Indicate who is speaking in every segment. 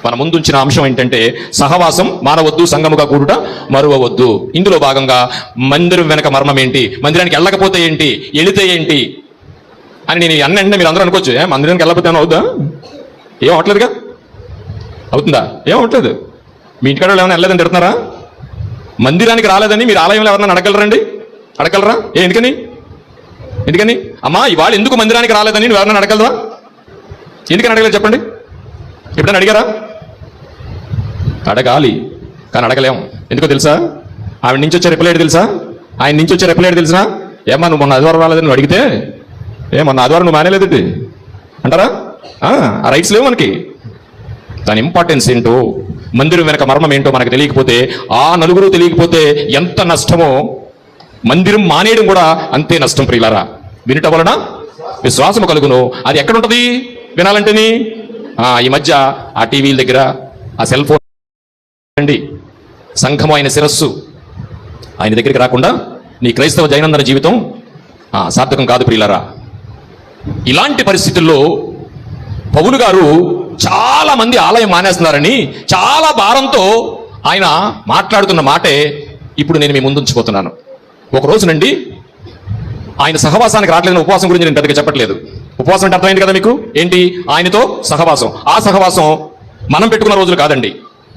Speaker 1: మన ముందుంచిన అంశం ఏంటంటే సహవాసం మానవద్దు, సంఘముగా కూడుట మరువవద్దు. ఇందులో భాగంగా మందిరం వెనక మర్మం ఏంటి, మందిరానికి వెళ్ళకపోతే ఏంటి, వెళితే ఏంటి అని నేను అన్నంటే మీరు అందరూ అనుకోవచ్చు, మందిరానికి వెళ్ళకపోతే ఏమైనా అవుద్దా? ఏం అవట్లేదుగా, అవుతుందా? ఏం అవట్లేదు. మీ ఇంటికాడ ఏమైనా వెళ్ళలేదని తిడుతున్నారా? మందిరానికి రాలేదని మీరు ఆలయంలో ఎవరన్నా అడగలరండి? అడగలరా? ఎందుకని ఎందుకని అమ్మా ఇవాళ ఎందుకు మందిరానికి రాలేదని నువ్వు ఎవరన్నా అడగలరా? ఎందుకని అడగలేదు చెప్పండి? ఎప్పుడైనా అడిగారా? అడగాలి, కానీ అడగలేము. ఎందుకో తెలుసా? ఆవిడ నుంచి వచ్చే రిప్లై తెలుసా? ఆయన నుంచి వచ్చే రిప్లై తెలుసా? ఏమన్నా నువ్వు మొన్న ఆదివారం రాలేదని నువ్వు అడిగితే మొన్న ఆదివారం నువ్వు మానేలేదు అంటారా? ఆ రైట్స్ లేవు మనకి. దాని ఇంపార్టెన్స్ ఏంటో, మందిరం వెనక మర్మం ఏంటో మనకు తెలియకపోతే, ఆ నలుగురు తెలియకపోతే ఎంత నష్టమో మందిరం మానేయడం కూడా అంతే నష్టం ప్రియులారా. వినుట వలన విశ్వాసము కలుగును. అది ఎక్కడుంటది వినాలంటేని? ఈ మధ్య ఆ టీవీల దగ్గర, ఆ సెల్ ఫోన్ అండి. సంఘము ఆయన శిరస్సు, ఆయన దగ్గరికి రాకుండా నీ క్రైస్తవ దైనందిన జీవితం సార్థకం కాదు ప్రియులారా. ఇలాంటి పరిస్థితుల్లో పౌలు గారు చాలా మంది ఆలయం మానేస్తున్నారని చాలా భారంతో ఆయన మాట్లాడుతున్న మాటే ఇప్పుడు నేను మీ ముందుంచిపోతున్నాను. ఒక రోజునండి ఆయన సహవాసానికి రావట్లేదని ఉపవాసం గురించి నేను పెద్దగా చెప్పట్లేదు. ఉపవాసం అంటే అర్థమైంది కదా మీకు? ఏంటి? ఆయనతో సహవాసం. ఆ సహవాసం మనం పెట్టుకున్న రోజులు కాదండి,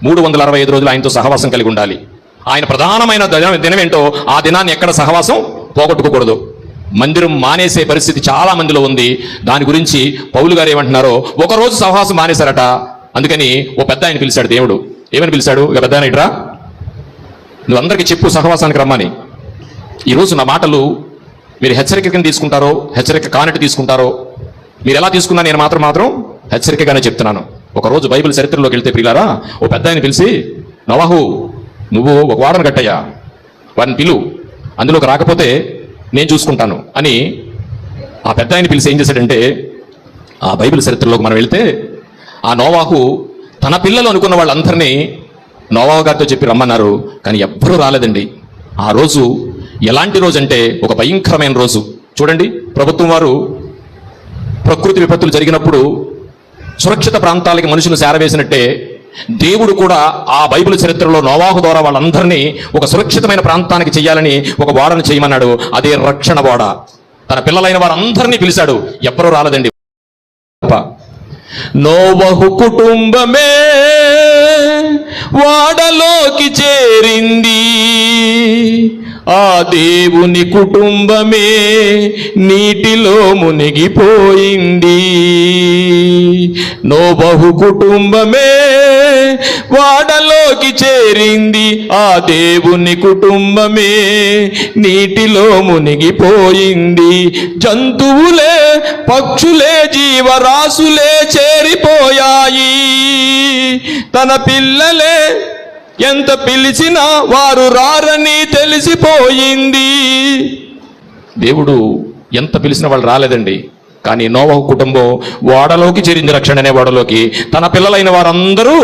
Speaker 1: 365 రోజులు ఆయనతో సహవాసం కలిగి ఉండాలి. ఆయన ప్రధానమైన దినం ఏంటో ఆ దినాన్ని ఎక్కడ సహవాసం పోగొట్టుకోకూడదు. మందిరం మానేసే పరిస్థితి చాలా మందిలో ఉంది. దాని గురించి పౌలు గారు ఏమంటున్నారో, ఒకరోజు సహవాసం మానేశారట. అందుకని ఓ పెద్ద ఆయన పిలిచాడు దేవుడు. ఏమని పిలిచాడు? ఇక పెద్ద ఆయన ఇట్రా, నువ్వు అందరికీ చెప్పు సహవాసానికి రమ్మని. ఈరోజు నా మాటలు మీరు హెచ్చరికగా తీసుకుంటారో, హెచ్చరిక కానట్టు తీసుకుంటారో, మీరు ఎలా తీసుకున్నా నేను మాత్రం హెచ్చరికగానే చెప్తున్నాను. ఒకరోజు బైబిల్ చరిత్రలోకి వెళ్తే ప్రియులారా, ఓ పెద్ద ఆయన పిలిచి, నోవాహు నువ్వు ఒక వాడను కట్టయ్యా, వాడిని పిలు, అందులోకి రాకపోతే నేను చూసుకుంటాను అని ఆ పెద్ద ఆయన పిలిచి ఏం చేశాడంటే, ఆ బైబిల్ చరిత్రలోకి మనం వెళ్తే ఆ నోవాహు తన పిల్లలు అనుకున్న వాళ్ళందరినీ నోవాహు గారితో చెప్పి రమ్మన్నారు. కానీ ఎవ్వరూ రాలేదండి. ఆ రోజు ఎలాంటి రోజు అంటే ఒక భయంకరమైన రోజు. చూడండి, ప్రభుత్వం వారు ప్రకృతి విపత్తులు జరిగినప్పుడు సురక్షిత ప్రాంతాలకి మనుషులు చేరవేసినట్టే దేవుడు కూడా ఆ బైబిల్ చరిత్రలో నోవాహు ద్వారా వాళ్ళందరినీ ఒక సురక్షితమైన ప్రాంతానికి చెయ్యాలని ఒక ఓడను చేయమన్నాడు. అదే రక్షణ ఓడ. తన పిల్లలైన వారందరినీ పిలిచాడు, ఎవ్వరూ రాలేదండి. నోవహు కుటుంబమే వాడలోకి చేరింది, ఆ దేవుని కుటుంబమే నీటిలో మునిగిపోయింది. నోవహు కుటుంబమే వాడలోకి చేరింది, ఆ దేవుని కుటుంబమే నీటిలో మునిగిపోయింది. జంతువులే, పక్షులే, జీవరాశులే చేరిపోయాయి, తన పిల్లలే ఎంత పిలిచినా వారు రారని తెలిసిపోయింది. దేవుడు ఎంత పిలిచిన వాళ్ళు రాలేదండి. కానీ నోవహు కుటుంబం ఓడలోకి చేరింది, రక్షణ అనే ఓడలోకి. తన పిల్లలైన వారందరూ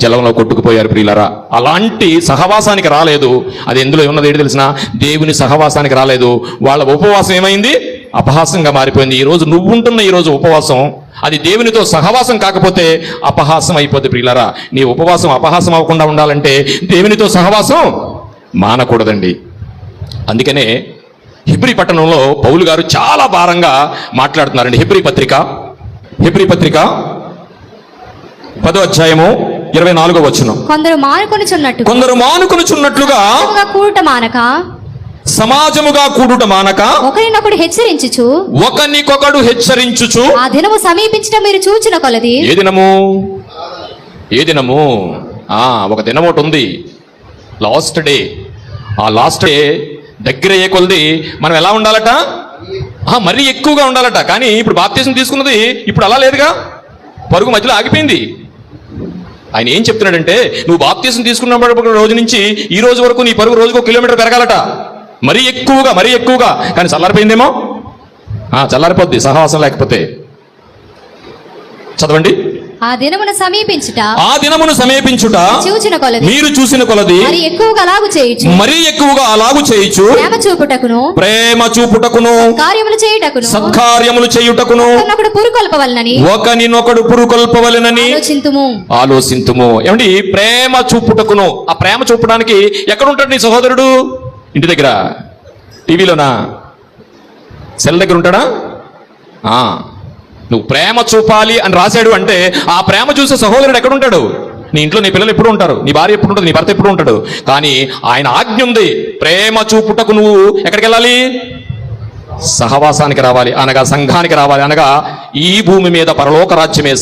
Speaker 1: జలంలో కొట్టుకుపోయారు ప్రియులారా. అలాంటి సహవాసానికి రాలేదు. అది ఎందులో ఉన్నది ఏంటి తెలిసిన? దేవుని సహవాసానికి రాలేదు. వాళ్ళ ఉపవాసం ఏమైంది? అపహాసంగా మారిపోయింది. ఈరోజు నువ్వుంటున్న ఈరోజు ఉపవాసం అది దేవునితో సహవాసం కాకపోతే అపహాసం అయిపోద్ది ప్రియులారా. నీ ఉపవాసం అపహాసం అవ్వకుండా ఉండాలంటే దేవునితో సహవాసం మానకూడదండి. అందుకనే హెబ్రీ పట్టణంలో పౌలు గారు చాలా భారంగా మాట్లాడుతున్నారండి. హెబ్రీ పత్రిక 10వ అధ్యాయము 24వ వచనం. కొందరు మానుకొనుచున్నట్లుగా సమాజముగా కూడుట మానక ఒకరినొకడు హెచ్చరించుచు ఆ దినము సమీపించడం మీరు చూచిన కొలది. ఏ దినము? ఒక దినం ఒకటి ఉంది, లాస్ట్ డే. ఆ లాస్ట్ డే దగ్గర అయ్యే కొలది మనం ఎలా ఉండాలట? మరీ ఎక్కువగా ఉండాలట. కానీ ఇప్పుడు బాప్తిజం తీసుకున్నది ఇప్పుడు అలా లేదుగా, పరుగు మధ్యలో ఆగిపోయింది. ఆయన ఏం చెప్తున్నాడంటే, నువ్వు బాప్తిజం తీసుకున్న రోజు నుంచి ఈ రోజు వరకు నీ పరుగు రోజుకు 1 కిలోమీటర్ పెరగాలట. మరీ ఎక్కువగా. కానీ చల్లారిపోయిందేమో, చల్లారిపోద్ది సహవాసం లేకపోతే. చదవండి
Speaker 2: ఆ దినమున సమీపించుట
Speaker 1: ఆ దినమును సమీపించుట
Speaker 2: చూచిన కొలది
Speaker 1: మీరు చూసిన కొలది
Speaker 2: మరి ఎక్కువగా అలాగు చేయుచు
Speaker 1: మరీ ఎక్కువగా అలాగు చేయుచు
Speaker 2: ప్రేమ చూపుటకును
Speaker 1: ప్రేమ చూపుటకును
Speaker 2: కార్యములు చేయుటకును
Speaker 1: సత్కార్యములు చేయుటకును
Speaker 2: ఒకనొకడు పురుకొల్పవలనని
Speaker 1: ఒకనినొకడు పురుకొల్పవలెనని
Speaker 2: ఆలోచింతుము.
Speaker 1: ఏమండి ప్రేమ చూపుటకును. ఆ ప్రేమ చూపడానికి ఎక్కడ ఉంటాడు నీ సహోదరుడు? ఇంటి దగ్గర, టీవీలోనా, సెల్ దగ్గర ఉంటాడా? నువ్వు ప్రేమ చూపాలి అని రాశాడు అంటే ఆ ప్రేమ చూసే సహోదరుడు ఎక్కడ ఉంటాడు? నీ ఇంట్లో నీ పిల్లలు ఎప్పుడు ఉంటారు, నీ భార్య ఎప్పుడు ఉంటుంది, నీ భర్త ఎప్పుడు ఉంటాడు. కానీ ఆయన ఆజ్ఞ ఉంది, ప్రేమ చూపుటకు నువ్వు ఎక్కడికి వెళ్ళాలి? సహవాసానికి రావాలి, అనగా సంఘానికి రావాలి, అనగా ఈ భూమి మీద పరలోక రాజ్యమే